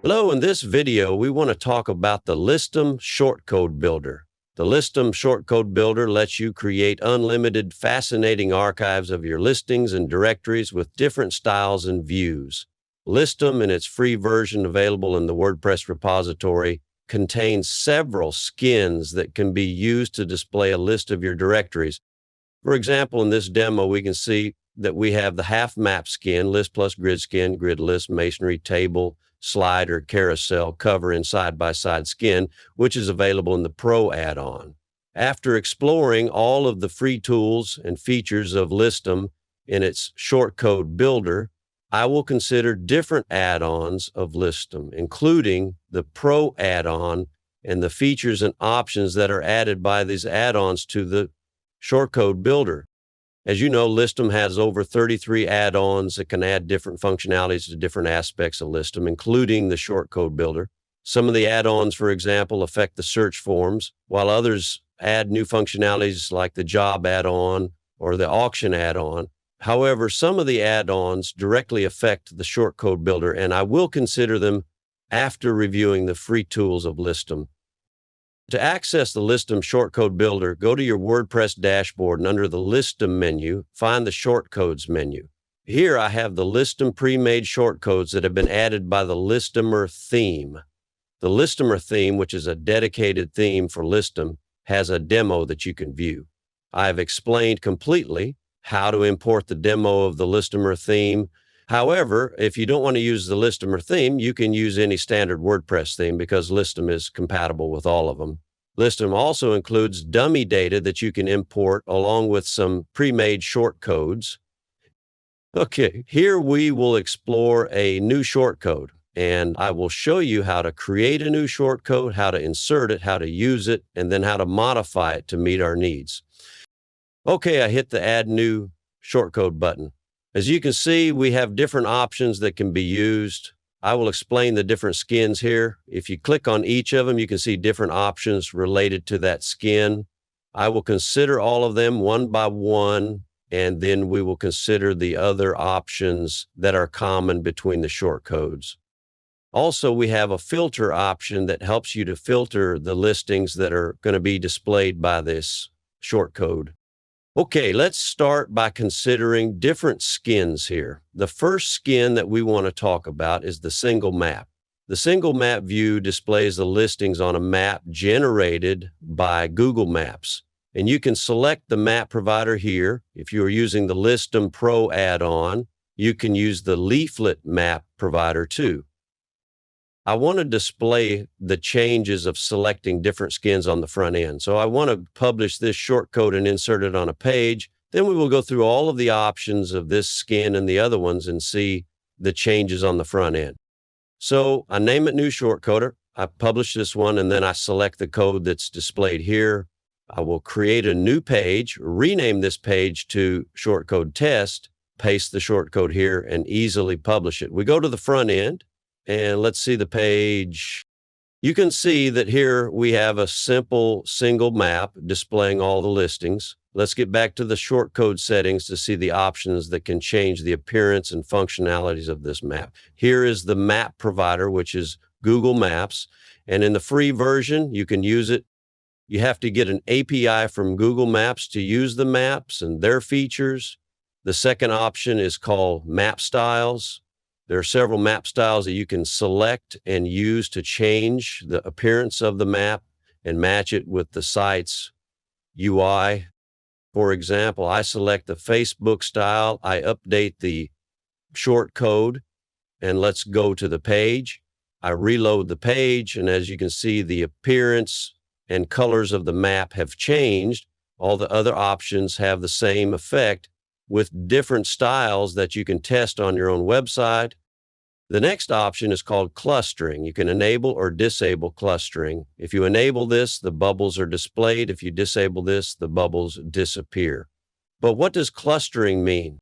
Hello, in this video, we want to talk about the Listdom Shortcode Builder. The Listdom Shortcode Builder lets you create unlimited, fascinating archives of your listings and directories with different styles and views. Listdom, in its free version available in the WordPress repository, contains several skins that can be used to display a list of your directories. For example, in this demo, we can see that we have the half map skin, list plus grid skin, grid list, masonry, table, slide or carousel, cover, and side-by-side skin, which is available in the Pro add-on. After exploring all of the free tools and features of Listdom in its Shortcode Builder, I will consider different add-ons of Listdom, including the Pro add-on and the features and options that are added by these add-ons to the Shortcode Builder. As you know, Listdom has over 33 add-ons that can add different functionalities to different aspects of Listdom, including the Shortcode Builder. Some of the add-ons, for example, affect the search forms, while others add new functionalities like the job add-on or the auction add-on. However, some of the add-ons directly affect the Shortcode Builder, and I will consider them after reviewing the free tools of Listdom. To access the Listdom Shortcode Builder, go to your WordPress dashboard and under the Listdom menu, find the Shortcodes menu. Here I have the Listdom pre-made shortcodes that have been added by the Listdomer theme. The Listdomer theme, which is a dedicated theme for Listdom, has a demo that you can view. I have explained completely how to import the demo of the Listdomer theme. However, if you don't want to use the Listdomer theme, you can use any standard WordPress theme because Listdom is compatible with all of them. Listdom also includes dummy data that you can import along with some pre-made shortcodes. Okay, here we will explore a new shortcode, and I will show you how to create a new shortcode, how to insert it, how to use it, and then how to modify it to meet our needs. Okay, I hit the Add New Shortcode button. As you can see, we have different options that can be used. I will explain the different skins here. If you click on each of them, you can see different options related to that skin. I will consider all of them one by one, and then we will consider the other options that are common between the shortcodes. Also, we have a filter option that helps you to filter the listings that are going to be displayed by this shortcode. Okay, let's start by considering different skins here. The first skin that we want to talk about is the single map. The single map view displays the listings on a map generated by Google Maps. And you can select the map provider here. If you are using the Listdom Pro add-on, you can use the leaflet map provider too. I want to display the changes of selecting different skins on the front end. So I want to publish this shortcode and insert it on a page. Then we will go through all of the options of this skin and the other ones and see the changes on the front end. So I name it New Shortcoder. I publish this one, and then I select the code that's displayed here. I will create a new page, rename this page to Shortcode Test, paste the shortcode here, and easily publish it. We go to the front end. And let's see the page. You can see that here we have a simple single map displaying all the listings. Let's get back to the shortcode settings to see the options that can change the appearance and functionalities of this map. Here is the map provider, which is Google Maps. And in the free version, you can use it. You have to get an API from Google Maps to use the maps and their features. The second option is called Map Styles. There are several map styles that you can select and use to change the appearance of the map and match it with the site's UI. For example, I select the Facebook style, I update the shortcode, and let's go to the page. I reload the page, and as you can see, the appearance and colors of the map have changed. All the other options have the same effect, with different styles that you can test on your own website. The next option is called clustering. You can enable or disable clustering. If you enable this, the bubbles are displayed. If you disable this, the bubbles disappear. But what does clustering mean?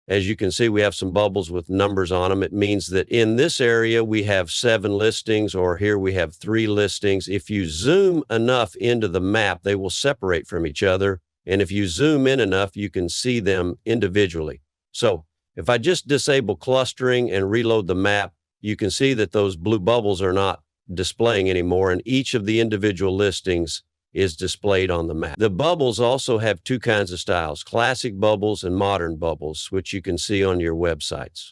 As you can see, we have some bubbles with numbers on them. It means that in this area, we have 7 listings, or here we have 3 listings. If you zoom enough into the map, they will separate from each other. And if you zoom in enough, you can see them individually. So if I just disable clustering and reload the map, you can see that those blue bubbles are not displaying anymore, and each of the individual listings is displayed on the map. The bubbles also have two kinds of styles, classic bubbles and modern bubbles, which you can see on your websites.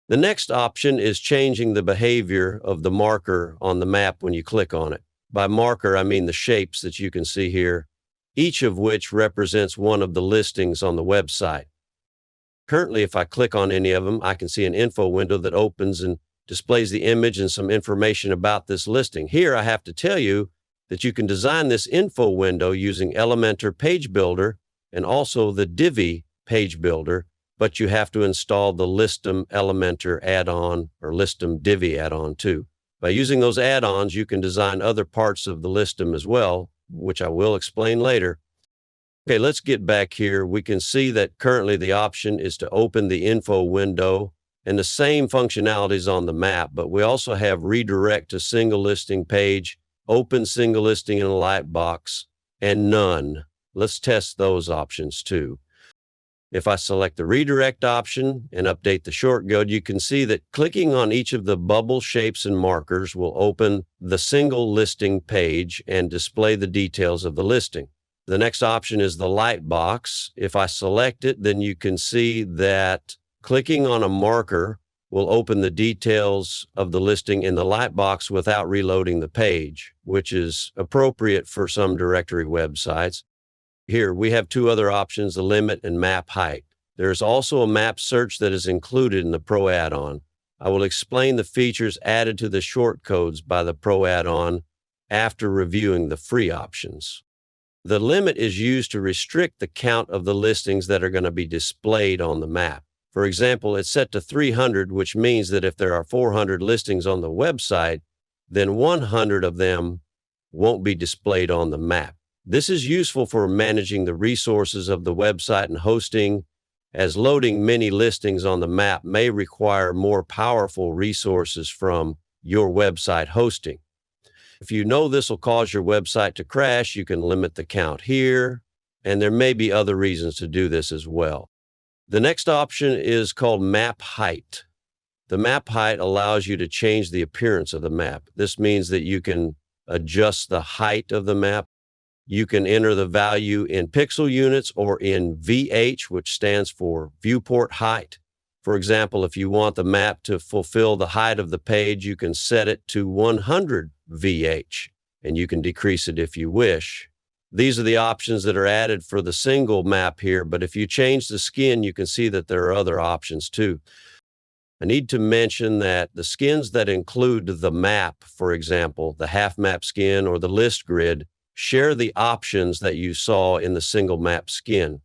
The next option is changing the behavior of the marker on the map when you click on it. By marker, I mean the shapes that you can see here, each of which represents one of the listings on the website. Currently, if I click on any of them, I can see an info window that opens and displays the image and some information about this listing. Here, I have to tell you that you can design this info window using Elementor Page Builder and also the Divi Page Builder, but you have to install the Listdom Elementor add-on or Listdom Divi add-on too. By using those add-ons, you can design other parts of the Listdom as well, which I will explain later. Okay, let's get back here. We can see that currently the option is to open the info window, and the same functionalities on the map, but we also have redirect to single listing page, open single listing in a lightbox, and none. Let's test those options too. If I select the redirect option and update the shortcode, you can see that clicking on each of the bubble shapes and markers will open the single listing page and display the details of the listing. The next option is the lightbox. If I select it, then you can see that clicking on a marker will open the details of the listing in the lightbox without reloading the page, which is appropriate for some directory websites. Here, we have two other options, the limit and map height. There's also a map search that is included in the Pro add-on. I will explain the features added to the shortcodes by the Pro add-on after reviewing the free options. The limit is used to restrict the count of the listings that are going to be displayed on the map. For example, it's set to 300, which means that if there are 400 listings on the website, then 100 of them won't be displayed on the map. This is useful for managing the resources of the website and hosting, as loading many listings on the map may require more powerful resources from your website hosting. If you know this will cause your website to crash, you can limit the count here, and there may be other reasons to do this as well. The next option is called map height. The map height allows you to change the appearance of the map. This means that you can adjust the height of the map. You can enter the value in pixel units or in VH, which stands for viewport height. For example, if you want the map to fulfill the height of the page, you can set it to 100 VH, and you can decrease it if you wish. These are the options that are added for the single map here, but if you change the skin, you can see that there are other options too. I need to mention that the skins that include the map, for example, the half map skin or the list grid, share the options that you saw in the single map skin.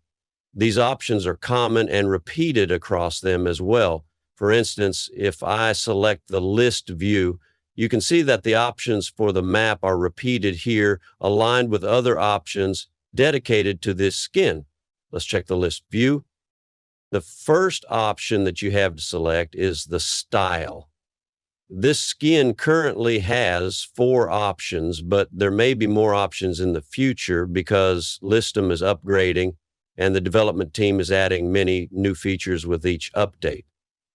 These options are common and repeated across them as well. For instance, if I select the list view, you can see that the options for the map are repeated here, aligned with other options dedicated to this skin. Let's check the list view. The first option that you have to select is the style. This skin currently has 4 options, but there may be more options in the future because Listdom is upgrading and the development team is adding many new features with each update.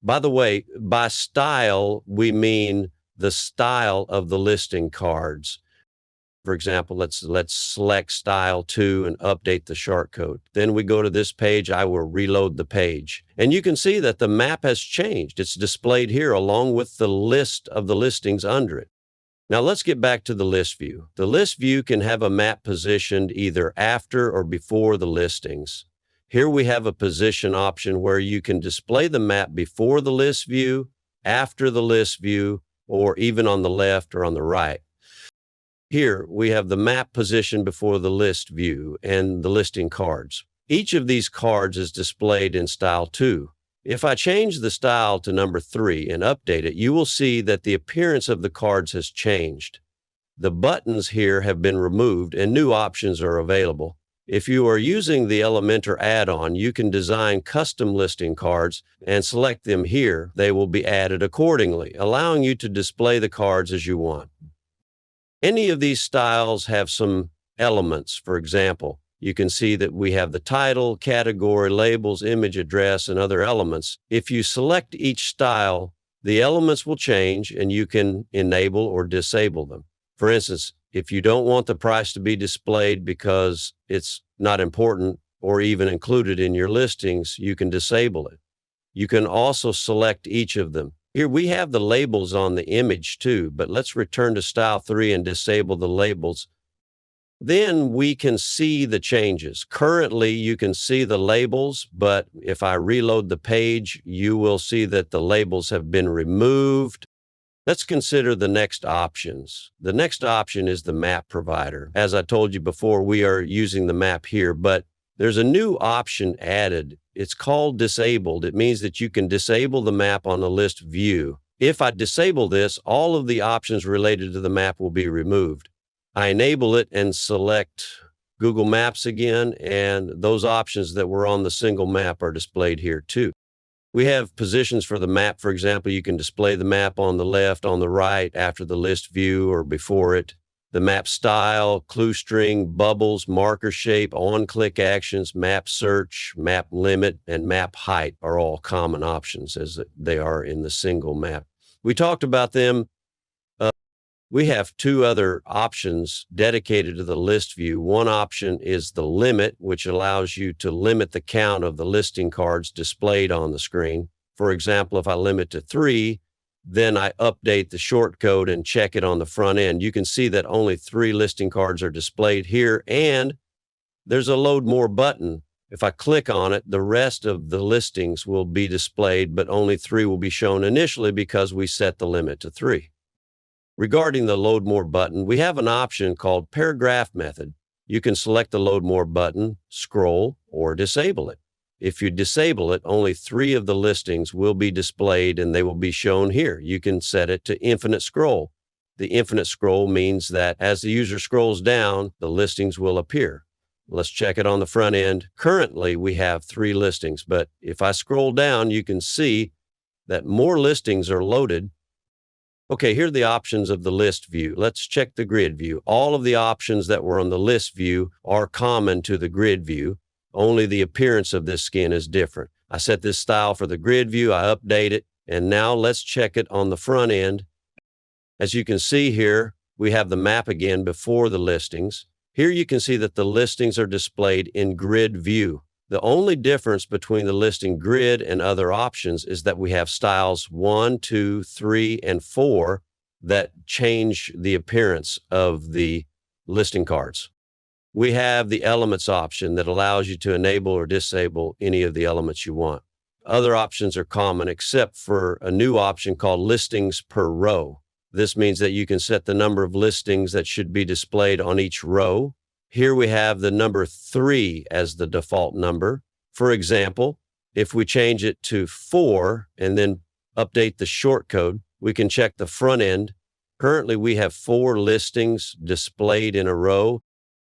By the way, by style, we mean the style of the listing cards. For example, let's select style 2 and update the shortcode. Then we go to this page. I will reload the page. And you can see that the map has changed. It's displayed here along with the list of the listings under it. Now let's get back to the list view. The list view can have a map positioned either after or before the listings. Here we have a position option where you can display the map before the list view, after the list view, or even on the left or on the right. Here we have the map position before the list view and the listing cards. Each of these cards is displayed in style 2. If I change the style to number 3 and update it, you will see that the appearance of the cards has changed. The buttons here have been removed and new options are available. If you are using the Elementor add-on, you can design custom listing cards and select them here. They will be added accordingly, allowing you to display the cards as you want. Any of these styles have some elements. For example, you can see that we have the title, category, labels, image address, and other elements. If you select each style, The elements will change and you can enable or disable them. For instance, if you don't want the price to be displayed because it's not important or even included in your listings, you can disable it. You can also select each of them. Here we have the labels on the image too, but let's return to Style 3 and disable the labels. Then we can see the changes. Currently, you can see the labels, but if I reload the page, you will see that the labels have been removed. Let's consider the next options. The next option is the map provider. As I told you before, we are using the map here, but there's a new option added. It's called disabled. It means that you can disable the map on the list view. If I disable this, all of the options related to the map will be removed. I enable it and select Google Maps again, and those options that were on the single map are displayed here too. We have positions for the map. For example, you can display the map on the left, on the right, after the list view, or before it. The map style, clue string, bubbles, marker shape, on-click actions, map search, map limit, and map height are all common options as they are in the single map. We talked about them. We have two other options dedicated to the list view. One option is the limit, which allows you to limit the count of the listing cards displayed on the screen. For example, if I limit to 3, then I update the shortcode and check it on the front end. You can see that only 3 listing cards are displayed here, and there's a load more button. If I click on it, the rest of the listings will be displayed, but only 3 will be shown initially because we set the limit to 3. Regarding the Load More button, we have an option called Paragraph Method. You can select the Load More button, scroll, or disable it. If you disable it, only 3 of the listings will be displayed and they will be shown here. You can set it to Infinite Scroll. The infinite scroll means that as the user scrolls down, the listings will appear. Let's check it on the front end. Currently, we have 3 listings, but if I scroll down, you can see that more listings are loaded. Okay, here are the options of the list view. Let's check the grid view. All of the options that were on the list view are common to the grid view. Only the appearance of this skin is different. I set this style for the grid view, I update it, and now let's check it on the front end. As you can see here, we have the map again before the listings. Here you can see that the listings are displayed in grid view. The only difference between the listing grid and other options is that we have styles 1, 2, 3, and 4 that change the appearance of the listing cards. We have the elements option that allows you to enable or disable any of the elements you want. Other options are common except for a new option called listings per row. This means that you can set the number of listings that should be displayed on each row. Here we have the number 3 as the default number. For example, if we change it to 4 and then update the shortcode, we can check the front end. Currently, we have 4 listings displayed in a row.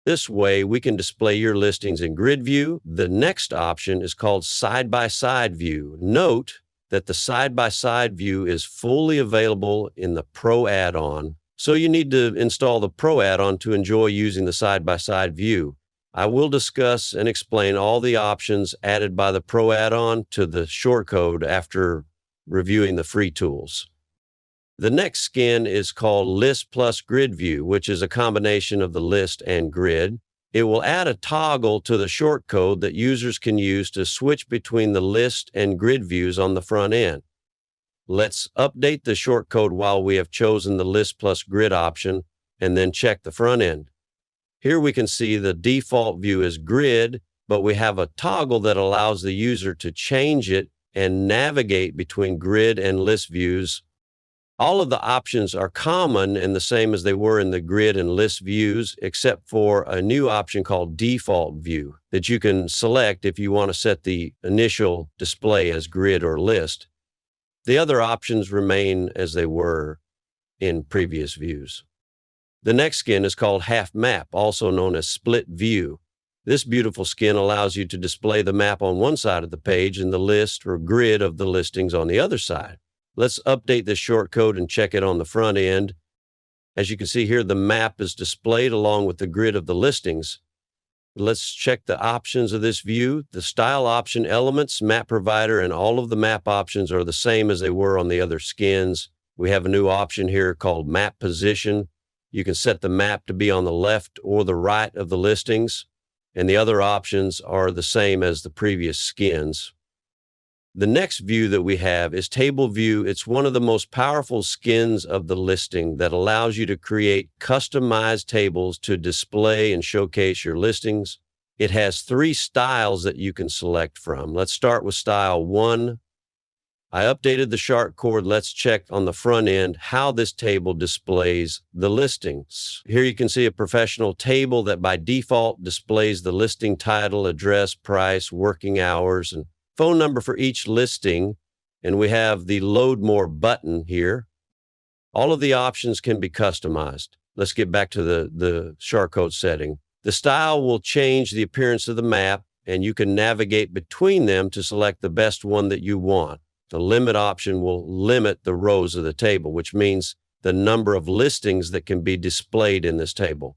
This way, we can display your listings in grid view. The next option is called side-by-side view. Note that the side-by-side view is fully available in the Pro add-on. So you need to install the Pro add-on to enjoy using the side-by-side view. I will discuss and explain all the options added by the Pro add-on to the shortcode after reviewing the free tools. The next skin is called List plus Grid View, which is a combination of the list and grid. It will add a toggle to the shortcode that users can use to switch between the list and grid views on the front end. Let's update the shortcode while we have chosen the List plus Grid option and then check the front end. Here we can see the default view is grid, but we have a toggle that allows the user to change it and navigate between grid and list views. All of the options are common and the same as they were in the grid and list views, except for a new option called default view that you can select if you want to set the initial display as grid or list. The other options remain as they were in previous views. The next skin is called Half Map, also known as Split View. This beautiful skin allows you to display the map on one side of the page and the list or grid of the listings on the other side. Let's update this shortcode and check it on the front end. As you can see here, the map is displayed along with the grid of the listings. Let's check the options of this view. The style option elements, map provider, and all of the map options are the same as they were on the other skins. We have a new option here called map position. You can set the map to be on the left or the right of the listings, and the other options are the same as the previous skins. The next view that we have is table view. It's one of the most powerful skins of the listing that allows you to create customized tables to display and showcase your listings. It has 3 styles that you can select from. Let's start with style 1. I updated the shortcode. Let's check on the front end how this table displays the listings. Here you can see a professional table that by default displays the listing title, address, price, working hours, and phone number for each listing, and we have the Load More button here. All of the options can be customized. Let's get back to the shortcode setting. The style will change the appearance of the map, and you can navigate between them to select the best one that you want. The limit option will limit the rows of the table, which means the number of listings that can be displayed in this table.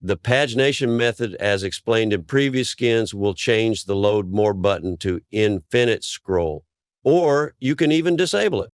The pagination method, as explained in previous skins, will change the Load More button to infinite scroll, or you can even disable it.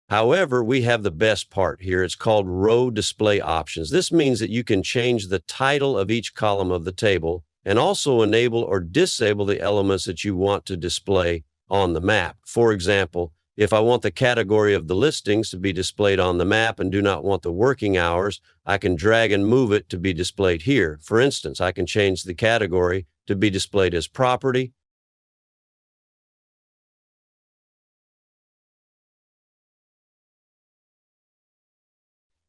However, we have the best part here. It's called row display options. This means that you can change the title of each column of the table and also enable or disable the elements that you want to display on the map. For example, if I want the category of the listings to be displayed on the map and do not want the working hours, I can drag and move it to be displayed here. For instance, I can change the category to be displayed as property.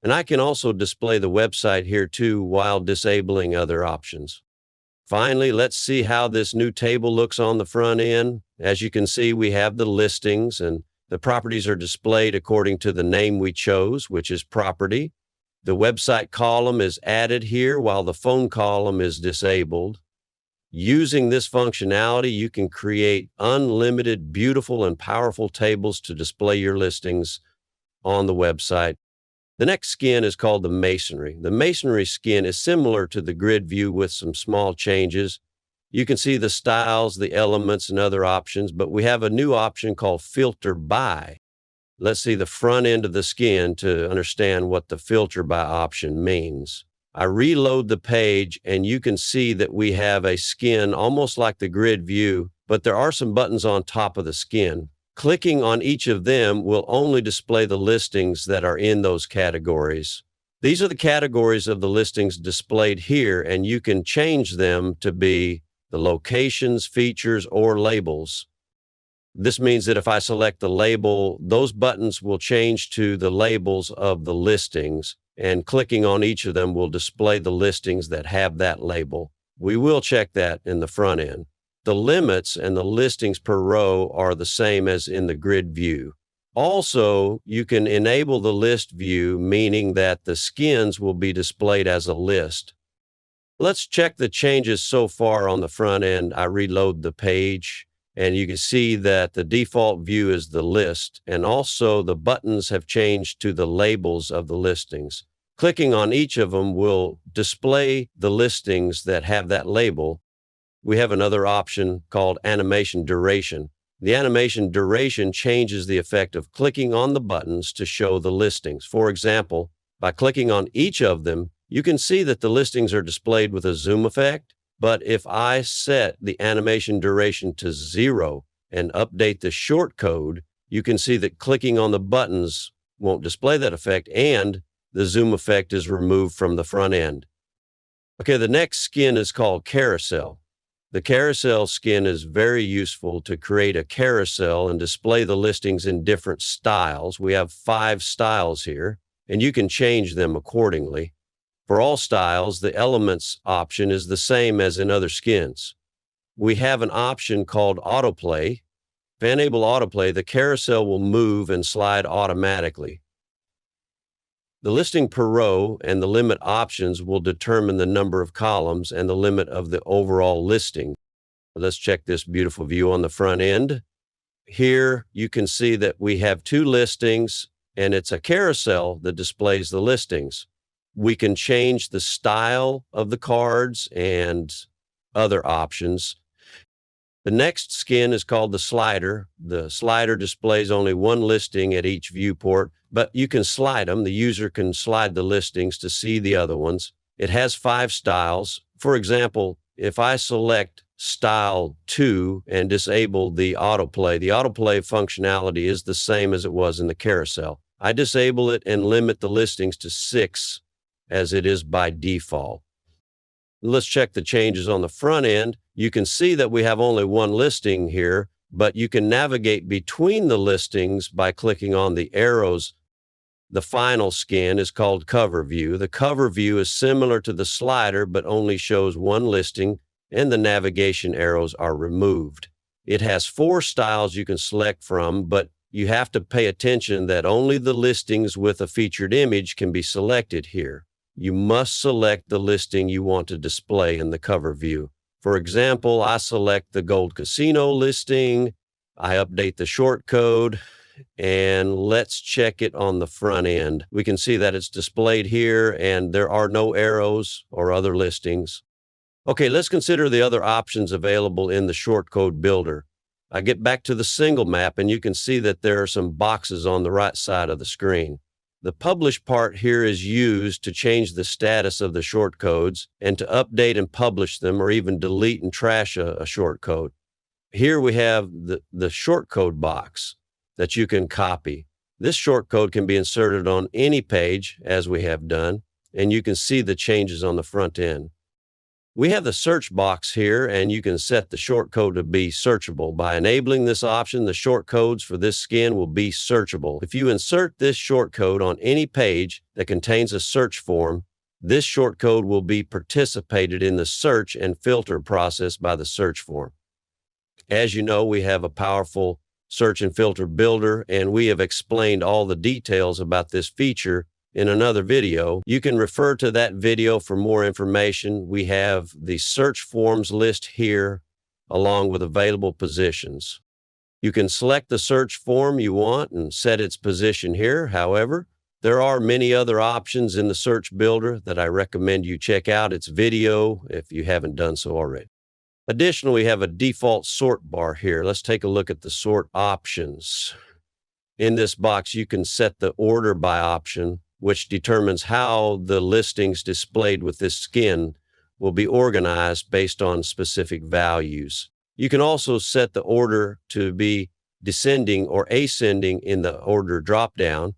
And I can also display the website here too while disabling other options. Finally, let's see how this new table looks on the front end. As you can see, we have the listings, and the properties are displayed according to the name we chose, which is property. The website column is added here while the phone column is disabled. Using this functionality, you can create unlimited, beautiful, and powerful tables to display your listings on the website. The next skin is called the masonry. The masonry skin is similar to the grid view with some small changes. You can see the styles, the elements, and other options, but we have a new option called filter by. Let's see the front end of the skin to understand what the filter by option means. I reload the page, and you can see that we have a skin almost like the grid view, but there are some buttons on top of the skin. Clicking on each of them will only display the listings that are in those categories. These are the categories of the listings displayed here, and you can change them to be the locations, features, or labels. This means that if I select the label, those buttons will change to the labels of the listings, and clicking on each of them will display the listings that have that label. We will check that in the front end. The limits and the listings per row are the same as in the grid view. Also, you can enable the list view, meaning that the skins will be displayed as a list. Let's check the changes so far on the front end. I reload the page, and you can see that the default view is the list, and also the buttons have changed to the labels of the listings. Clicking on each of them will display the listings that have that label. We have another option called animation duration. The animation duration changes the effect of clicking on the buttons to show the listings. For example, by clicking on each of them, you can see that the listings are displayed with a zoom effect, but if I set the animation duration to 0 and update the shortcode, you can see that clicking on the buttons won't display that effect, and the zoom effect is removed from the front end. Okay, the next skin is called carousel. The carousel skin is very useful to create a carousel and display the listings in different styles. We have 5 styles here, and you can change them accordingly. For all styles, the elements option is the same as in other skins. We have an option called autoplay. If I enable autoplay, the carousel will move and slide automatically. The listing per row and the limit options will determine the number of columns and the limit of the overall listing. Let's check this beautiful view on the front end. Here you can see that we have 2 listings, and it's a carousel that displays the listings. We can change the style of the cards and other options. The next skin is called the slider. The slider displays only one listing at each viewport, but you can slide them. The user can slide the listings to see the other ones. It has 5 styles. For example, if I select Style 2 and disable the autoplay functionality is the same as it was in the carousel. I disable it and limit the listings to 6 as it is by default. Let's check the changes on the front end. You can see that we have only one listing here, but you can navigate between the listings by clicking on the arrows. The final skin is called Cover View. The Cover View is similar to the slider, but only shows one listing, and the navigation arrows are removed. It has 4 styles you can select from, but you have to pay attention that only the listings with a featured image can be selected here. You must select the listing you want to display in the cover view. For example, I select the Gold Casino listing, I update the shortcode, and let's check it on the front end. We can see that it's displayed here and there are no arrows or other listings. Okay, let's consider the other options available in the shortcode builder. I get back to the single map and you can see that there are some boxes on the right side of the screen. The publish part here is used to change the status of the shortcodes and to update and publish them or even delete and trash a shortcode. Here we have the shortcode box that you can copy. This shortcode can be inserted on any page as we have done, and you can see the changes on the front end. We have the search box here, and you can set the shortcode to be searchable. By enabling this option, the shortcodes for this skin will be searchable. If you insert this shortcode on any page that contains a search form, this shortcode will be participated in the search and filter process by the search form. As you know, we have a powerful search and filter builder, and we have explained all the details about this feature in another video. You can refer to that video for more information. We have the search forms list here along with available positions. You can select the search form you want and set its position here. However, there are many other options in the search builder that I recommend you check out its video if you haven't done so already. Additionally, we have a default sort bar here. Let's take a look at the sort options. In this box, you can set the order by option, which determines how the listings displayed with this skin will be organized based on specific values. You can also set the order to be descending or ascending in the order dropdown.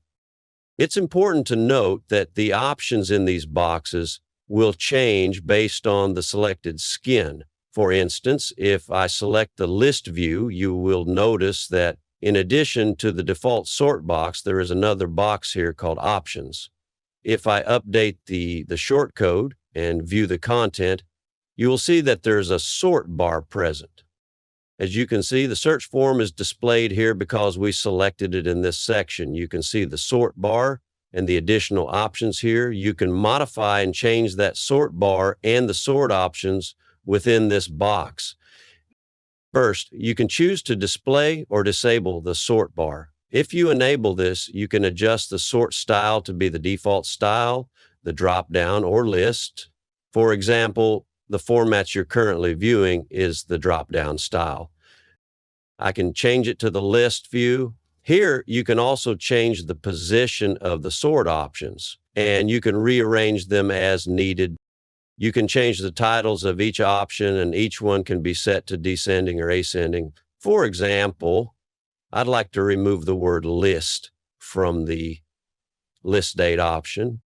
It's important to note that the options in these boxes will change based on the selected skin. For instance, if I select the list view, you will notice that in addition to the default sort box, there is another box here called options. If I update the shortcode and view the content, you will see that there's a sort bar present. As you can see, the search form is displayed here because we selected it in this section. You can see the sort bar and the additional options here. You can modify and change that sort bar and the sort options within this box. First, you can choose to display or disable the sort bar. If you enable this, you can adjust the sort style to be the default style, the drop-down, or list. For example, the formats you're currently viewing is the drop-down style. I can change it to the list view. Here, you can also change the position of the sort options, and you can rearrange them as needed. You can change the titles of each option, and each one can be set to descending or ascending. For example, I'd like to remove the word list from the list date option.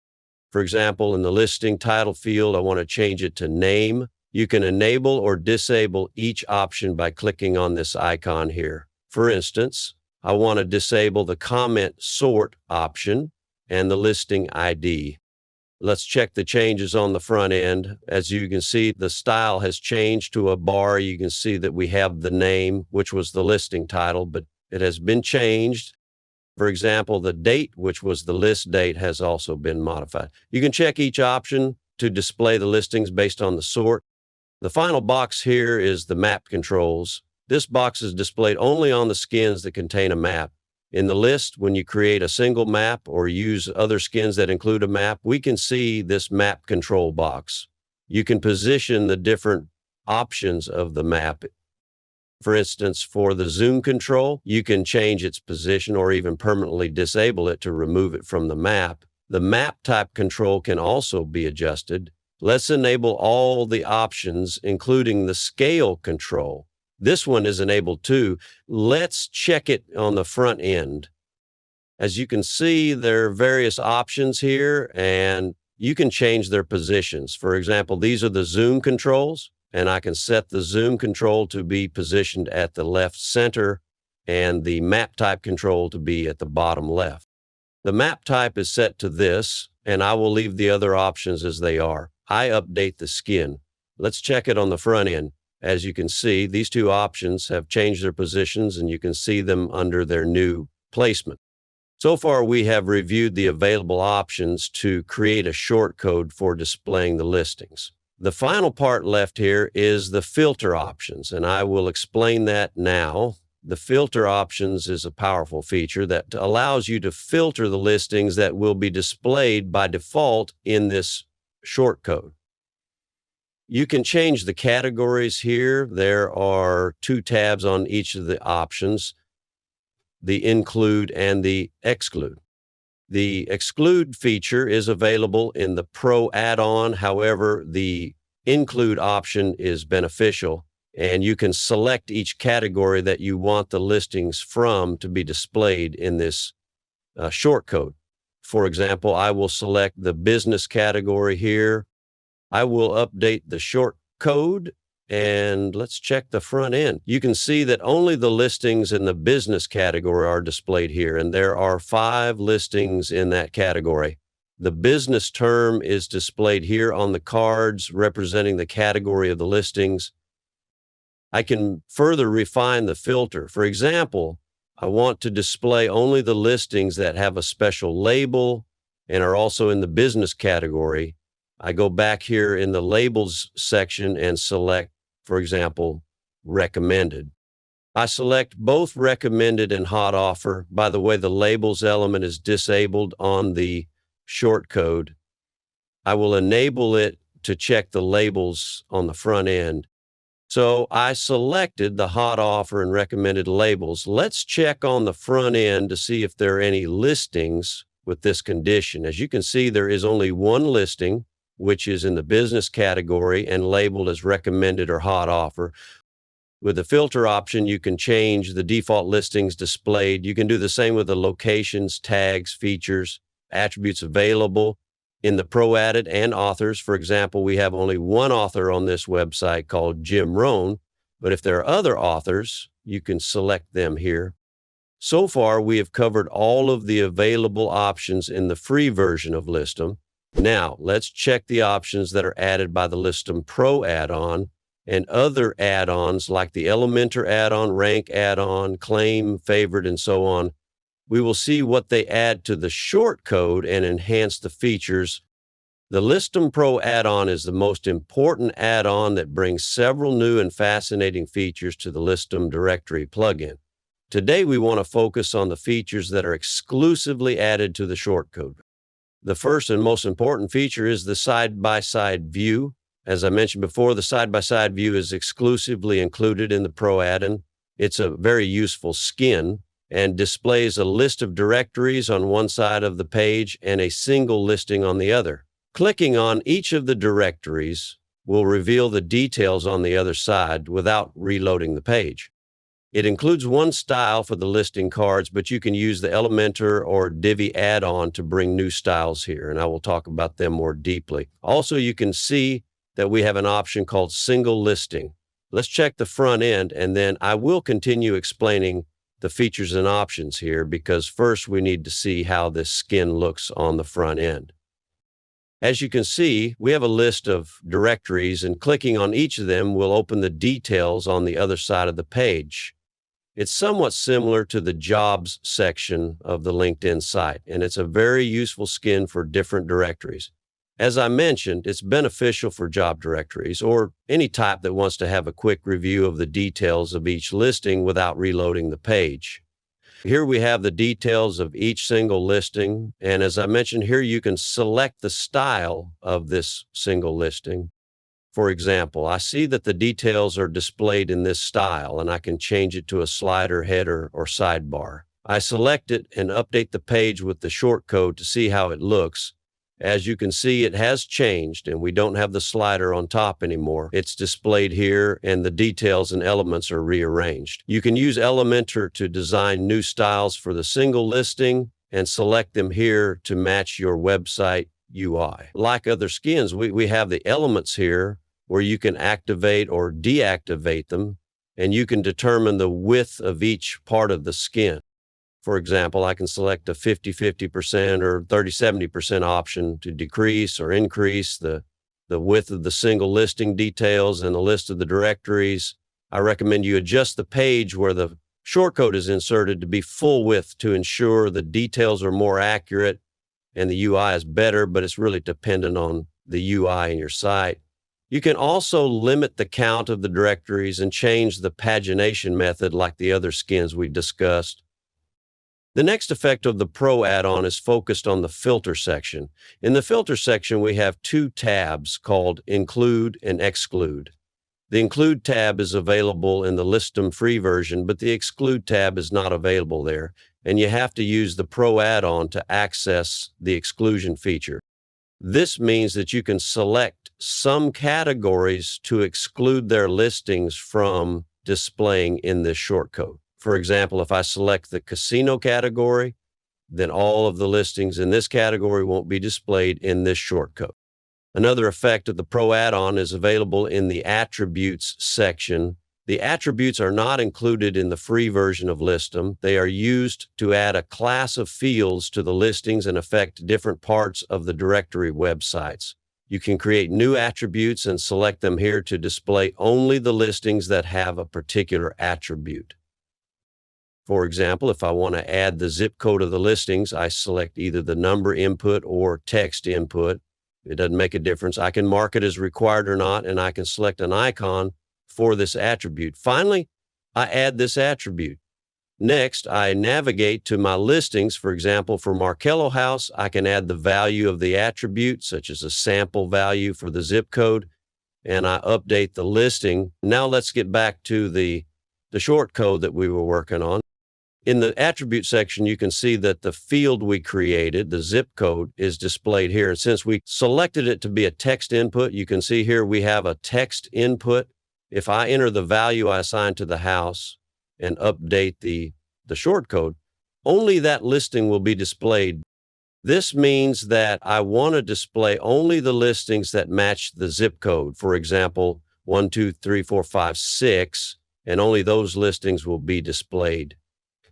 For example, in the listing title field, I want to change it to name. You can enable or disable each option by clicking on this icon here. For instance, I want to disable the comment sort option and the listing ID. Let's check the changes on the front end. As you can see, the style has changed to a bar. You can see that we have the name, which was the listing title, but it has been changed. For example, the date, which was the list date, has also been modified. You can check each option to display the listings based on the sort. The final box here is the map controls. This box is displayed only on the skins that contain a map. In the list, when you create a single map or use other skins that include a map, we can see this map control box. You can position the different options of the map. For instance, for the zoom control, you can change its position or even permanently disable it to remove it from the map. The map type control can also be adjusted. Let's enable all the options, including the scale control. This one is enabled too. Let's check it on the front end. As you can see, there are various options here, and you can change their positions. For example, these are the zoom controls, and I can set the zoom control to be positioned at the left center and the map type control to be at the bottom left. The map type is set to this, and I will leave the other options as they are. I update the skin. Let's check it on the front end. As you can see, these two options have changed their positions, and you can see them under their new placement. So far, we have reviewed the available options to create a shortcode for displaying the listings. The final part left here is the filter options, and I will explain that now. The filter options is a powerful feature that allows you to filter the listings that will be displayed by default in this shortcode. You can change the categories here. There are two tabs on each of the options, the include and the exclude. The exclude feature is available in the Pro add-on. However, the include option is beneficial, and you can select each category that you want the listings from to be displayed in this shortcode. For example, I will select the business category here. I will update the shortcode, and let's check the front end. You can see that only the listings in the business category are displayed here, and there are 5 listings in that category. The business term is displayed here on the cards representing the category of the listings. I can further refine the filter. For example, I want to display only the listings that have a special label and are also in the business category. I go back here in the labels section and select, for example, recommended. I select both recommended and hot offer. By the way, the labels element is disabled on the shortcode. I will enable it to check the labels on the front end. So I selected the hot offer and recommended labels. Let's check on the front end to see if there are any listings with this condition. As you can see, there is only one listing, which is in the business category and labeled as recommended or hot offer. With the filter option, you can change the default listings displayed. You can do the same with the locations, tags, features, attributes available in the Pro Added and authors. For example, we have only one author on this website called Jim Rohn, but if there are other authors, you can select them here. So far, we have covered all of the available options in the free version of Listdom. Now, let's check the options that are added by the Listdom Pro add-on and other add-ons like the Elementor add-on, Rank add-on, Claim, Favorite, and so on. We will see what they add to the shortcode and enhance the features. The Listdom Pro add-on is the most important add-on that brings several new and fascinating features to the Listdom directory plugin. Today, we want to focus on the features that are exclusively added to the shortcode. The first and most important feature is the side-by-side view. As I mentioned before, the side-by-side view is exclusively included in the Pro add-on. It's a very useful skin and displays a list of directories on one side of the page and a single listing on the other. Clicking on each of the directories will reveal the details on the other side without reloading the page. It includes one style for the listing cards, but you can use the Elementor or Divi add-on to bring new styles here, and I will talk about them more deeply. Also, you can see that we have an option called Single Listing. Let's check the front end, and then I will continue explaining the features and options here, because first we need to see how this skin looks on the front end. As you can see, we have a list of directories, and clicking on each of them will open the details on the other side of the page. It's somewhat similar to the jobs section of the LinkedIn site, and it's a very useful skin for different directories. As I mentioned, it's beneficial for job directories or any type that wants to have a quick review of the details of each listing without reloading the page. Here we have the details of each single listing, and as I mentioned here, you can select the style of this single listing. For example, I see that the details are displayed in this style, and I can change it to a slider, header, or sidebar. I select it and update the page with the shortcode to see how it looks. As you can see, it has changed, and we don't have the slider on top anymore. It's displayed here, and the details and elements are rearranged. You can use Elementor to design new styles for the single listing and select them here to match your website UI. Like other skins, we have the elements here where you can activate or deactivate them, and you can determine the width of each part of the skin. For example, I can select a 50-50% or 30-70% option to decrease or increase the width of the single listing details and the list of the directories. I recommend you adjust the page where the shortcode is inserted to be full width to ensure the details are more accurate and the UI is better, but it's really dependent on the UI in your site. You can also limit the count of the directories and change the pagination method like the other skins we discussed. The next effect of the Pro add-on is focused on the filter section. In the filter section, we have two tabs called Include and Exclude. The Include tab is available in the Listdom free version, but the Exclude tab is not available there, and you have to use the Pro add-on to access the exclusion feature. This means that you can select some categories to exclude their listings from displaying in this shortcode. For example, if I select the casino category, then all of the listings in this category won't be displayed in this shortcode. Another effect of the Pro add-on is available in the Attributes section. The attributes are not included in the free version of Listdom. They are used to add a class of fields to the listings and affect different parts of the directory websites. You can create new attributes and select them here to display only the listings that have a particular attribute. For example, if I want to add the zip code of the listings, I select either the number input or text input. It doesn't make a difference. I can mark it as required or not, and I can select an icon for this attribute. Finally, I add this attribute. Next, I navigate to my listings. For example, for Markello House, I can add the value of the attribute, such as a sample value for the zip code, and I update the listing. Now let's get back to the shortcode that we were working on. In the attribute section, you can see that the field we created, the zip code, is displayed here. And since we selected it to be a text input, you can see here we have a text input. If I enter the value I assigned to the house and update the shortcode, only that listing will be displayed. This means that I want to display only the listings that match the zip code. For example, 1, 2, 3, 4, 5, 6, and only those listings will be displayed.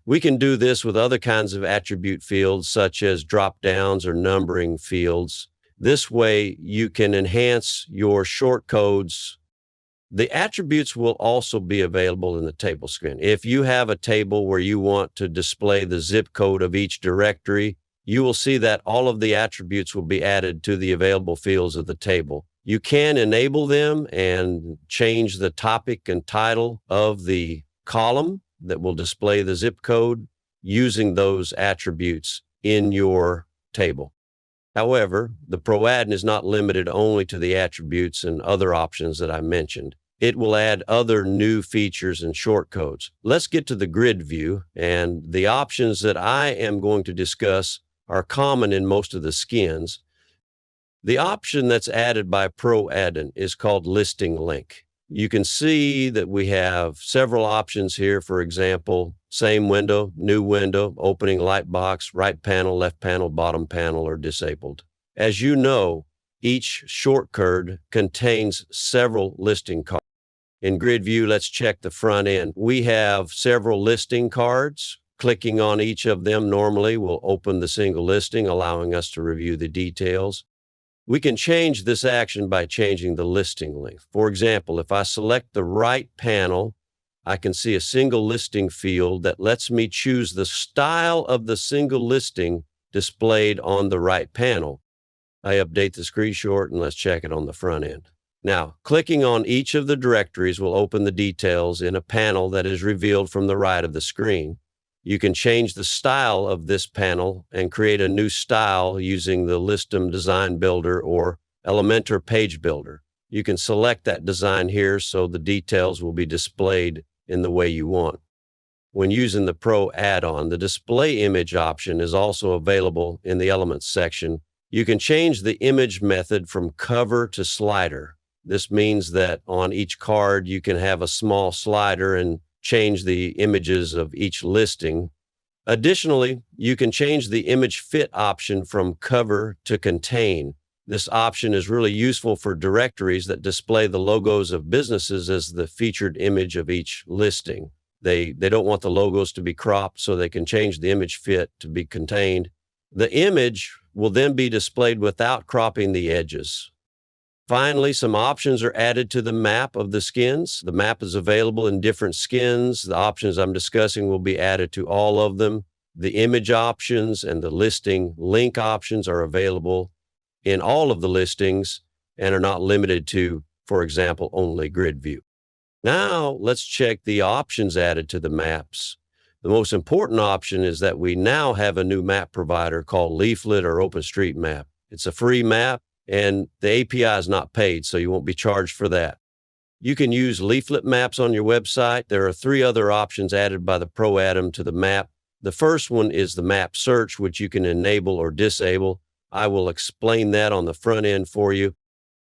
We can do this with other kinds of attribute fields, such as drop-downs or numbering fields. This way, you can enhance your shortcodes. The attributes will also be available in the table screen. If you have a table where you want to display the zip code of each directory, you will see that all of the attributes will be added to the available fields of the table. You can enable them and change the topic and title of the column that will display the zip code using those attributes in your table. However, the Pro add-on is not limited only to the attributes and other options that I mentioned. It will add other new features and shortcodes. Let's get to the grid view, and the options that I am going to discuss are common in most of the skins. The option that's added by Pro add-on is called Listing Link. You can see that we have several options here. For example, same window, new window, opening lightbox, right panel, left panel, bottom panel are disabled. As you know, each shortcode contains several listing cards. In grid view, let's check the front end. We have several listing cards. Clicking on each of them normally will open the single listing, allowing us to review the details. We can change this action by changing the listing length. For example, if I select the right panel, I can see a single listing field that lets me choose the style of the single listing displayed on the right panel. I update the screenshot and let's check it on the front end. Now, clicking on each of the directories will open the details in a panel that is revealed from the right of the screen. You can change the style of this panel and create a new style using the Listdom Design Builder or Elementor Page Builder. You can select that design here so the details will be displayed in the way you want. When using the Pro add-on, the display image option is also available in the Elements section. You can change the image method from cover to slider. This means that on each card you can have a small slider and change the images of each listing. Additionally, you can change the image fit option from cover to contain. This option is really useful for directories that display the logos of businesses as the featured image of each listing. They don't want the logos to be cropped, so they can change the image fit to be contained. The image will then be displayed without cropping the edges. Finally, some options are added to the map of the skins. The map is available in different skins. The options I'm discussing will be added to all of them. The image options and the listing link options are available in all of the listings and are not limited to, for example, only grid view. Now, let's check the options added to the maps. The most important option is that we now have a new map provider called Leaflet or OpenStreetMap. It's a free map, and the API is not paid, so you won't be charged for that. You can use Leaflet maps on your website. There are 3 other options added by the Pro add-on to the map. The first one is the map search, which you can enable or disable. I will explain that on the front end for you.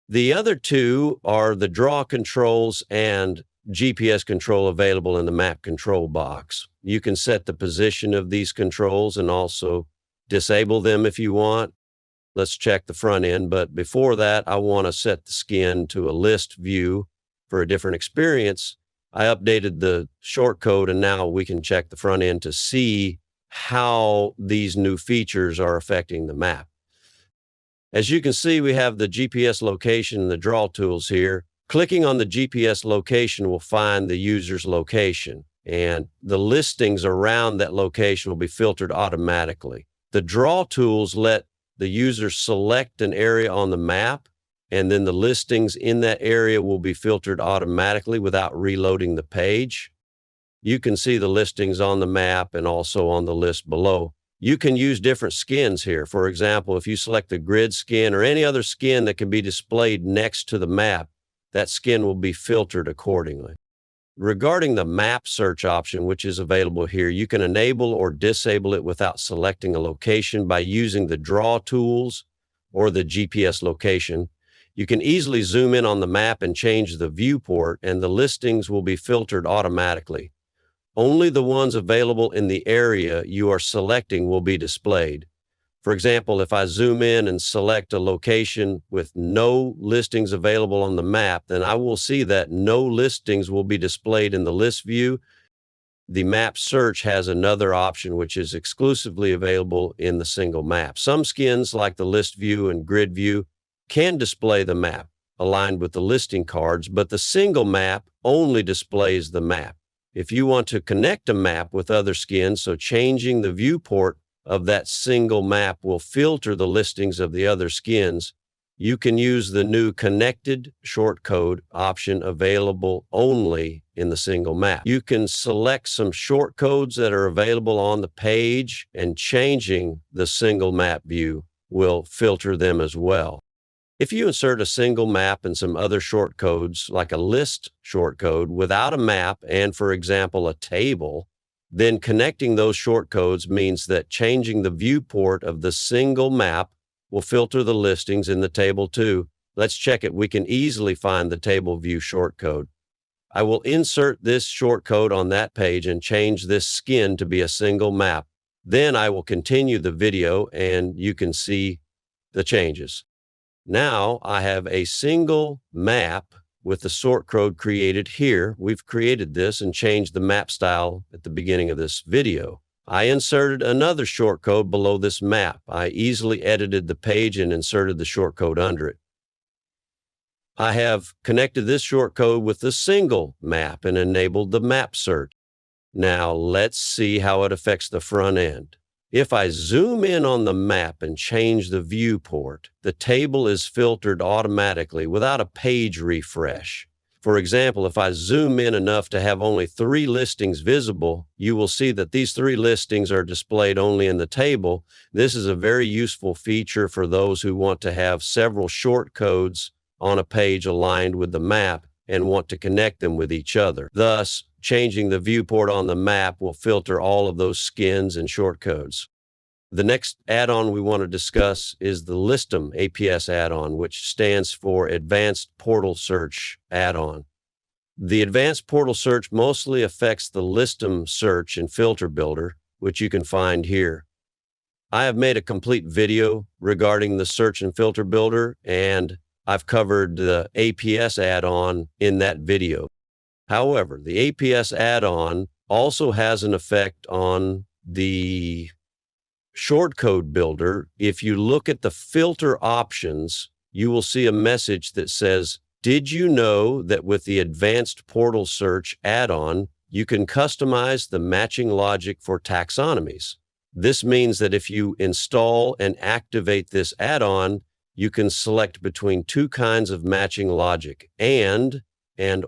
The other 2 are the draw controls and GPS control available in the map control box. You can set the position of these controls and also disable them if you want. Let's check the front end, but before that, I want to set the skin to a list view for a different experience. I updated the shortcode, and now we can check the front end to see how these new features are affecting the map. As you can see, we have the GPS location and the draw tools here. Clicking on the GPS location will find the user's location, and the listings around that location will be filtered automatically. The draw tools let the user select an area on the map, and then the listings in that area will be filtered automatically without reloading the page. You can see the listings on the map and also on the list below. You can use different skins here. For example, if you select the grid skin or any other skin that can be displayed next to the map, that skin will be filtered accordingly. Regarding the map search option, which is available here, you can enable or disable it without selecting a location by using the draw tools or the GPS location. You can easily zoom in on the map and change the viewport, and the listings will be filtered automatically. Only the ones available in the area you are selecting will be displayed. For example, if I zoom in and select a location with no listings available on the map, then I will see that no listings will be displayed in the list view. The map search has another option which is exclusively available in the single map. Some skins like the list view and grid view can display the map aligned with the listing cards, but the single map only displays the map. If you want to connect a map with other skins, so changing the viewport of that single map will filter the listings of the other skins, you can use the new connected shortcode option available only in the single map. You can select some shortcodes that are available on the page, and changing the single map view will filter them as well. If you insert a single map and some other shortcodes, like a list shortcode, without a map and, for example, a table, then connecting those shortcodes means that changing the viewport of the single map will filter the listings in the table too. Let's check it. We can easily find the table view shortcode. I will insert this shortcode on that page and change this skin to be a single map. Then I will continue the video and you can see the changes. Now I have a single map with the sort code created here. We've created this and changed the map style at the beginning of this video. I inserted another shortcode below this map. I easily edited the page and inserted the shortcode under it. I have connected this shortcode with the single map and enabled the map search. Now let's see how it affects the front end. If I zoom in on the map and change the viewport, the table is filtered automatically without a page refresh. For example, if I zoom in enough to have only 3 listings visible, you will see that these 3 listings are displayed only in the table. This is a very useful feature for those who want to have several shortcodes on a page aligned with the map and want to connect them with each other. Thus, changing the viewport on the map will filter all of those skins and shortcodes. The next add-on we want to discuss is the Listdom APS add-on, which stands for Advanced Portal Search add-on. The Advanced Portal Search mostly affects the Listdom Search and Filter Builder, which you can find here. I have made a complete video regarding the Search and Filter Builder, and I've covered the APS add-on in that video. However, the APS add-on also has an effect on the Shortcode Builder. If you look at the filter options, you will see a message that says, "Did you know that with the Advanced Portal Search add-on, you can customize the matching logic for taxonomies?" This means that if you install and activate this add-on, you can select between two kinds of matching logic, and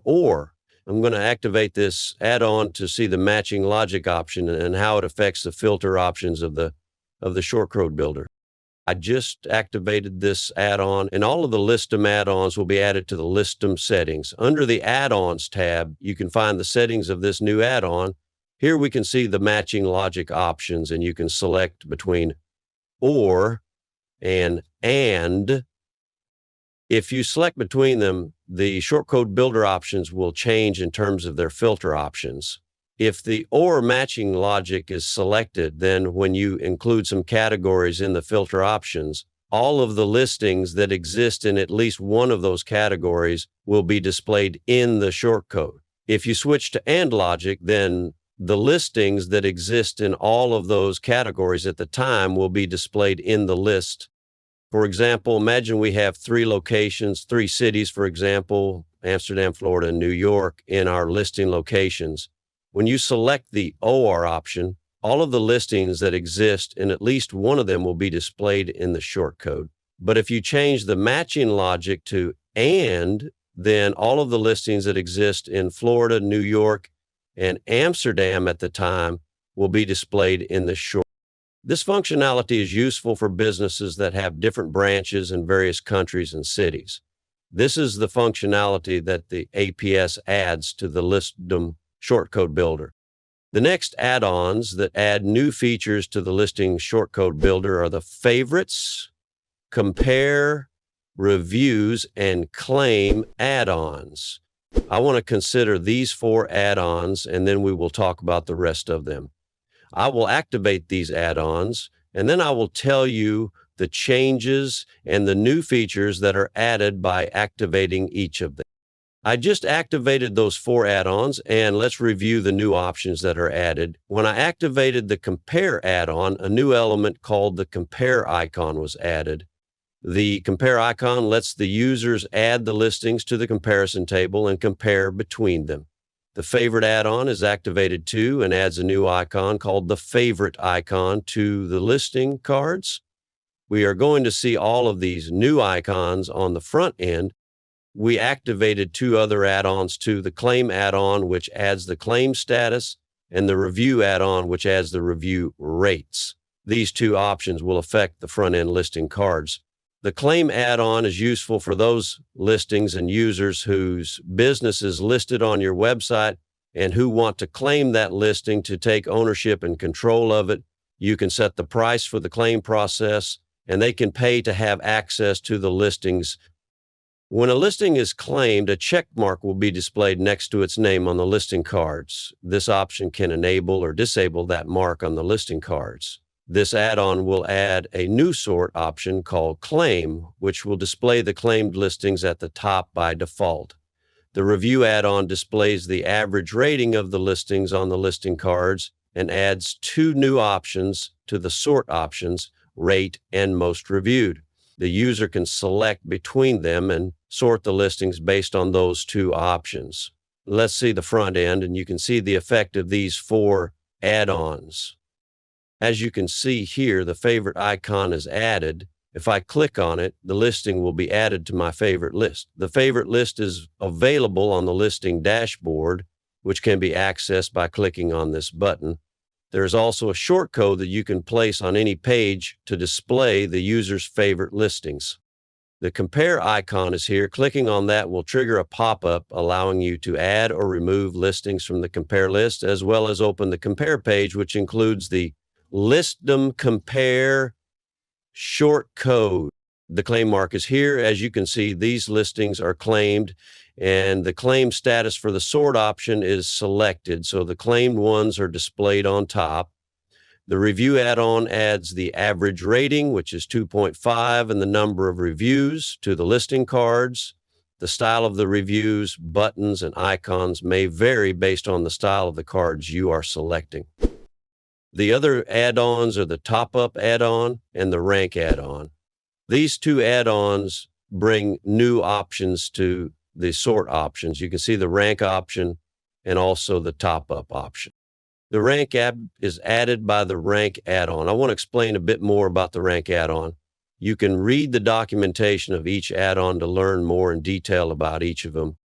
or. I'm going to activate this add-on to see the matching logic option and how it affects the filter options of the Shortcode Builder. I just activated this add-on, and all of the Listdom add-ons will be added to the Listdom settings. Under the Add-ons tab, you can find the settings of this new add-on. Here we can see the matching logic options, and you can select between or and. If you select between them, the Shortcode Builder options will change in terms of their filter options. If the or matching logic is selected, then when you include some categories in the filter options, all of the listings that exist in at least one of those categories will be displayed in the shortcode. If you switch to and logic, then the listings that exist in all of those categories at the time will be displayed in the list. For example, imagine we have 3 locations, 3 cities, for example, Amsterdam, Florida, and New York in our listing locations. When you select the OR option, all of the listings that exist in at least one of them will be displayed in the shortcode. But if you change the matching logic to and, then all of the listings that exist in Florida, New York, and Amsterdam at the time will be displayed in the short. This functionality is useful for businesses that have different branches in various countries and cities. This is the functionality that the APS adds to the Listdom Shortcode Builder. The next add-ons that add new features to the Listing Shortcode Builder are the Favorites, Compare, Reviews, and Claim add-ons. I want to consider these 4 add-ons, and then we will talk about the rest of them. I will activate these add-ons, and then I will tell you the changes and the new features that are added by activating each of them. I just activated those 4 add-ons, and let's review the new options that are added. When I activated the Compare add-on, a new element called the Compare icon was added. The Compare icon lets the users add the listings to the comparison table and compare between them. The Favorite add-on is activated too and adds a new icon called the Favorite icon to the listing cards. We are going to see all of these new icons on the front end. We activated 2 other add-ons too, the Claim add-on, which adds the claim status, and the Review add-on, which adds the review rates. These 2 options will affect the front-end listing cards. The Claim add-on is useful for those listings and users whose business is listed on your website and who want to claim that listing to take ownership and control of it. You can set the price for the claim process, and they can pay to have access to the listings. When a listing is claimed, a check mark will be displayed next to its name on the listing cards. This option can enable or disable that mark on the listing cards. This add-on will add a new sort option called Claim, which will display the claimed listings at the top by default. The Review add-on displays the average rating of the listings on the listing cards and adds 2 new options to the sort options, Rate and Most Reviewed. The user can select between them and sort the listings based on those 2 options. Let's see the front end, and you can see the effect of these 4 add-ons. As you can see here, the favorite icon is added. If I click on it, the listing will be added to my favorite list. The favorite list is available on the listing dashboard, which can be accessed by clicking on this button. There is also a shortcode that you can place on any page to display the user's favorite listings. The compare icon is here. Clicking on that will trigger a pop-up allowing you to add or remove listings from the compare list, as well as open the compare page, which includes the Listdom Compare Shortcode. The claim mark is here. As you can see, these listings are claimed, and the claim status for the sort option is selected, so the claimed ones are displayed on top. The review add-on adds the average rating, which is 2.5, and the number of reviews to the listing cards. The style of the reviews, buttons, and icons may vary based on the style of the cards you are selecting. The other add-ons are the top-up add-on and the rank add-on. These two add-ons bring new options to the sort options. You can see the rank option and also the top-up option. The rank is added by the rank add-on. I want to explain a bit more about the rank add-on. You can read the documentation of each add-on to learn more in detail about each of them.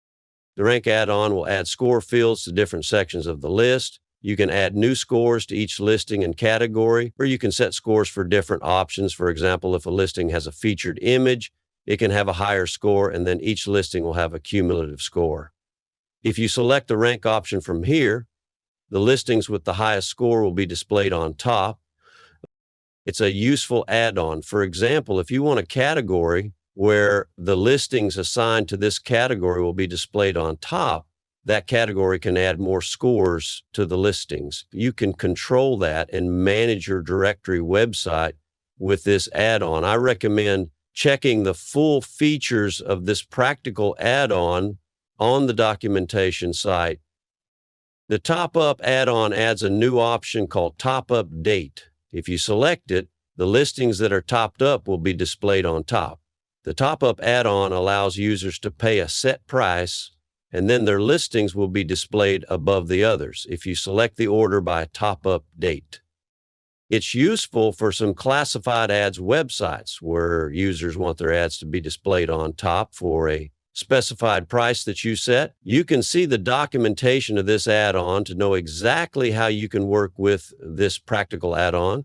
The rank add-on will add score fields to different sections of the list. You can add new scores to each listing and category, or you can set scores for different options. For example, if a listing has a featured image, it can have a higher score, and then each listing will have a cumulative score. If you select the rank option from here, the listings with the highest score will be displayed on top. It's a useful add-on. For example, if you want a category where the listings assigned to this category will be displayed on top, that category can add more scores to the listings. You can control that and manage your directory website with this add-on. I recommend checking the full features of this practical add-on on the documentation site. The top-up add-on adds a new option called top-up date. If you select it, the listings that are topped up will be displayed on top. The top-up add-on allows users to pay a set price, and then their listings will be displayed above the others if you select the order by top-up date. It's useful for some classified ads websites where users want their ads to be displayed on top for a specified price that you set. You can see the documentation of this add-on to know exactly how you can work with this practical add-on.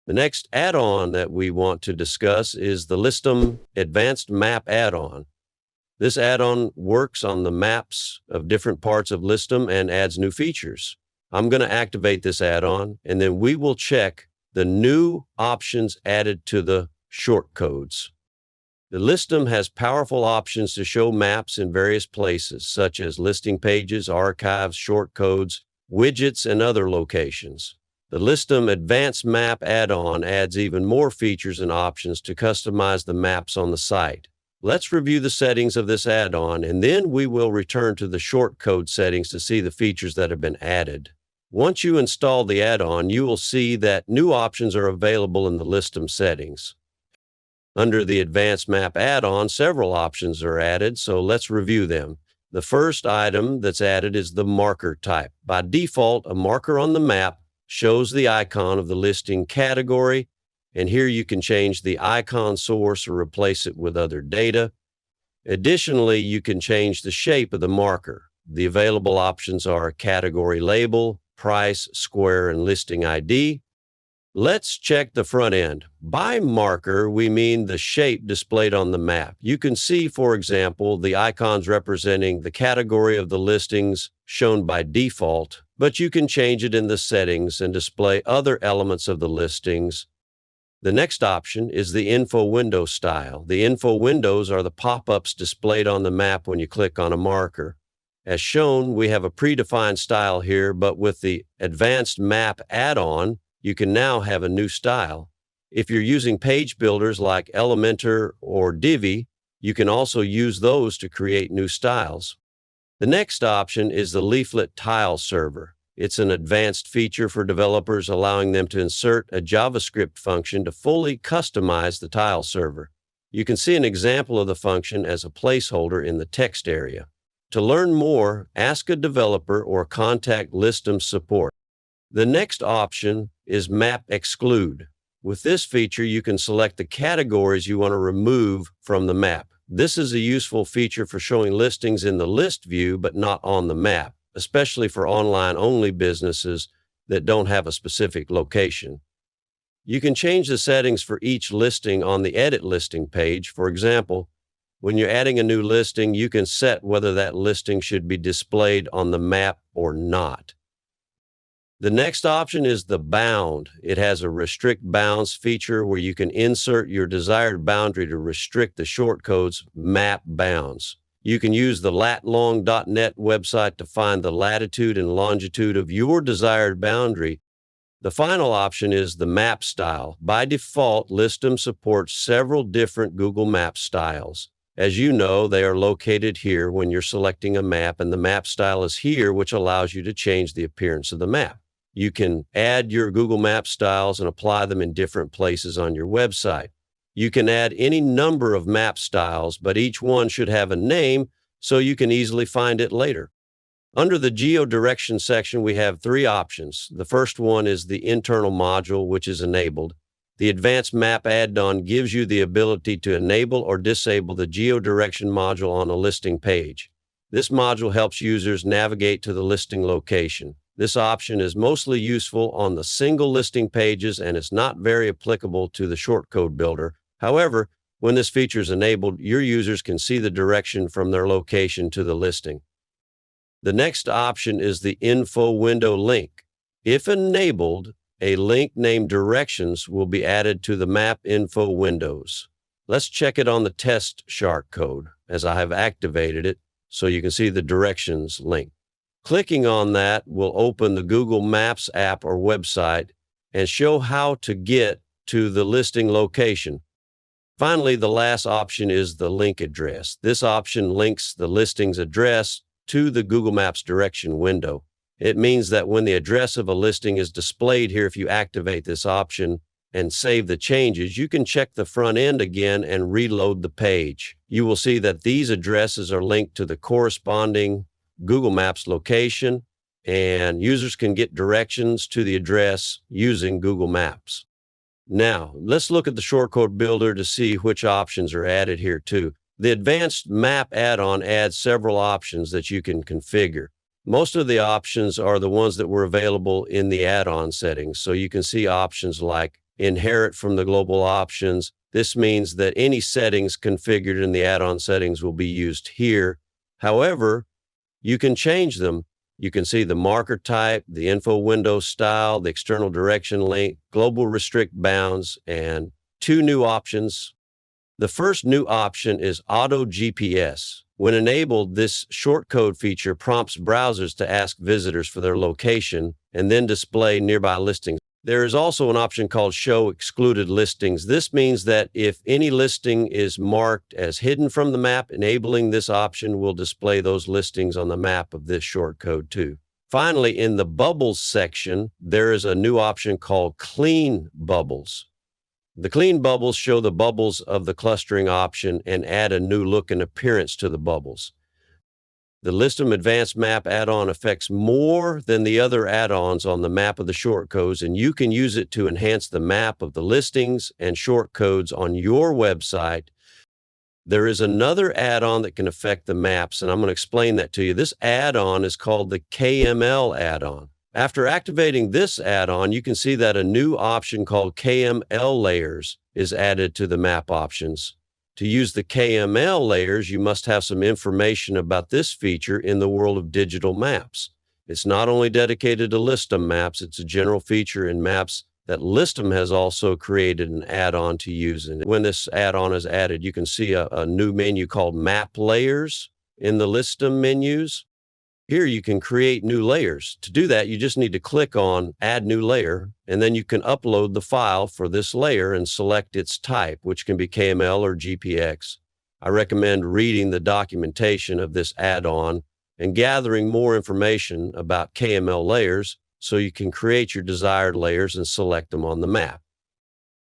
The next add-on that we want to discuss is the Listdom Advanced Map add-on. This add-on works on the maps of different parts of Listdom and adds new features. I'm going to activate this add-on, and then we will check the new options added to the shortcodes. The Listdom has powerful options to show maps in various places, such as listing pages, archives, shortcodes, widgets, and other locations. The Listdom Advanced Map add-on adds even more features and options to customize the maps on the site. Let's review the settings of this add-on, and then we will return to the shortcode settings to see the features that have been added. Once you install the add-on, you will see that new options are available in the Listdom settings. Under the Advanced Map add-on, several options are added, so let's review them. The first item that's added is the marker type. By default, a marker on the map shows the icon of the listing category, and here you can change the icon source or replace it with other data. Additionally, you can change the shape of the marker. The available options are category label, price, square, and listing ID. Let's check the front end. By marker, we mean the shape displayed on the map. You can see, for example, the icons representing the category of the listings shown by default, but you can change it in the settings and display other elements of the listings. The next option is the info window style. The info windows are the pop-ups displayed on the map when you click on a marker. As shown, we have a predefined style here, but with the Advanced Map add-on, you can now have a new style. If you're using page builders like Elementor or Divi, you can also use those to create new styles. The next option is the leaflet tile server. It's an advanced feature for developers, allowing them to insert a JavaScript function to fully customize the tile server. You can see an example of the function as a placeholder in the text area. To learn more, ask a developer or contact Listdom support. The next option is Map Exclude. With this feature, you can select the categories you want to remove from the map. This is a useful feature for showing listings in the list view, but not on the map, especially for online-only businesses that don't have a specific location. You can change the settings for each listing on the Edit Listing page. For example, when you're adding a new listing, you can set whether that listing should be displayed on the map or not. The next option is the bound. It has a restrict bounds feature where you can insert your desired boundary to restrict the shortcode's map bounds. You can use the latlong.net website to find the latitude and longitude of your desired boundary. The final option is the map style. By default, Listdom supports several different Google Maps styles. As you know, they are located here when you're selecting a map, and the map style is here, which allows you to change the appearance of the map. You can add your Google Maps styles and apply them in different places on your website. You can add any number of map styles, but each one should have a name so you can easily find it later. Under the Geo-Direction section, we have three options. The first one is the internal module, which is enabled. The Advanced Map Add-on gives you the ability to enable or disable the Geo-Direction module on a listing page. This module helps users navigate to the listing location. This option is mostly useful on the single listing pages and is not very applicable to the shortcode builder. However, when this feature is enabled, your users can see the direction from their location to the listing. The next option is the info window link. If enabled, a link named Directions will be added to the map info windows. Let's check it on the test shortcode as I have activated it so you can see the Directions link. Clicking on that will open the Google Maps app or website and show how to get to the listing location. Finally, the last option is the link address. This option links the listing's address to the Google Maps direction window. It means that when the address of a listing is displayed here, if you activate this option and save the changes, you can check the front end again and reload the page. You will see that these addresses are linked to the corresponding Google Maps location, and users can get directions to the address using Google Maps. Now, let's look at the shortcode builder to see which options are added here too. The Advanced Map Add-on adds several options that you can configure. Most of the options are the ones that were available in the add-on settings. So you can see options like inherit from the global options. This means that any settings configured in the add-on settings will be used here. However, you can change them. You can see the marker type, the info window style, the external direction link, global restrict bounds, and two new options. The first new option is Auto GPS. When enabled, this shortcode feature prompts browsers to ask visitors for their location and then display nearby listings. There is also an option called Show Excluded Listings. This means that if any listing is marked as hidden from the map, enabling this option will display those listings on the map of this shortcode too. Finally, in the Bubbles section, there is a new option called Clean Bubbles. The clean bubbles show the bubbles of the clustering option and add a new look and appearance to the bubbles. The Listdom Advanced Map Add-on affects more than the other add-ons on the map of the shortcodes, and you can use it to enhance the map of the listings and shortcodes on your website. There is another add-on that can affect the maps, and I'm going to explain that to you. This add-on is called the KML add-on. After activating this add-on, you can see that a new option called KML layers is added to the map options. To use the KML layers, you must have some information about this feature in the world of digital maps. It's not only dedicated to Listdom maps, it's a general feature in maps that Listdom has also created an add-on to use. And when this add-on is added, you can see a new menu called Map Layers in the Listdom menus. Here you can create new layers. To do that, you just need to click on Add New Layer, and then you can upload the file for this layer and select its type, which can be KML or GPX. I recommend reading the documentation of this add-on and gathering more information about KML layers so you can create your desired layers and select them on the map.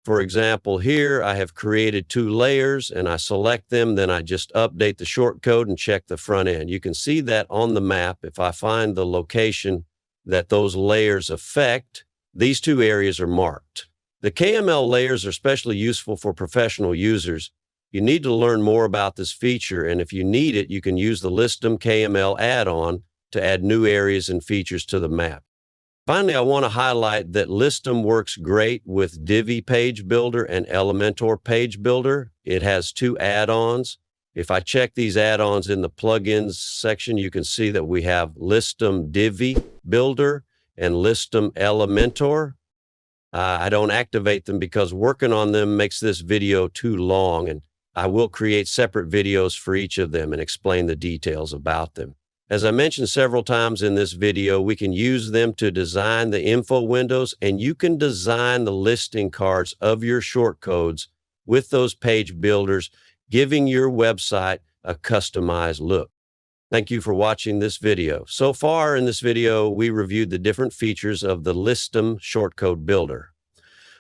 For example, here I have created two layers and I select them, then I just update the shortcode and check the front end. You can see that on the map. If I find the location that those layers affect, these two areas are marked. The KML layers are especially useful for professional users. You need to learn more about this feature, and if you need it, you can use the Listdom KML add-on to add new areas and features to the map. Finally, I want to highlight that Listdom works great with Divi Page Builder and Elementor Page Builder. It has 2 add-ons. If I check these add-ons in the plugins section, you can see that we have Listdom Divi Builder and Listdom Elementor. I don't activate them because working on them makes this video too long, and I will create separate videos for each of them and explain the details about them. As I mentioned several times in this video, we can use them to design the info windows, and you can design the listing cards of your shortcodes with those page builders, giving your website a customized look. Thank you for watching this video. So far in this video, we reviewed the different features of the Listdom Shortcode Builder.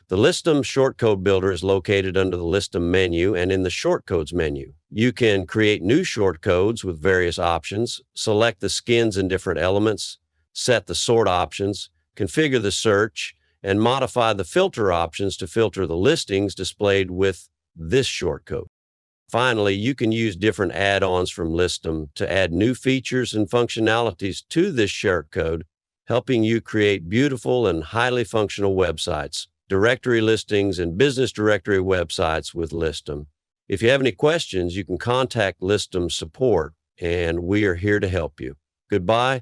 The Listdom Shortcode Builder is located under the Listdom menu and in the Shortcodes menu. You can create new shortcodes with various options, select the skins and different elements, set the sort options, configure the search, and modify the filter options to filter the listings displayed with this shortcode. Finally, you can use different add-ons from Listdom to add new features and functionalities to this shortcode, helping you create beautiful and highly functional websites, directory listings, and business directory websites with Listdom. If you have any questions, you can contact Listdom support, and we are here to help you. Goodbye.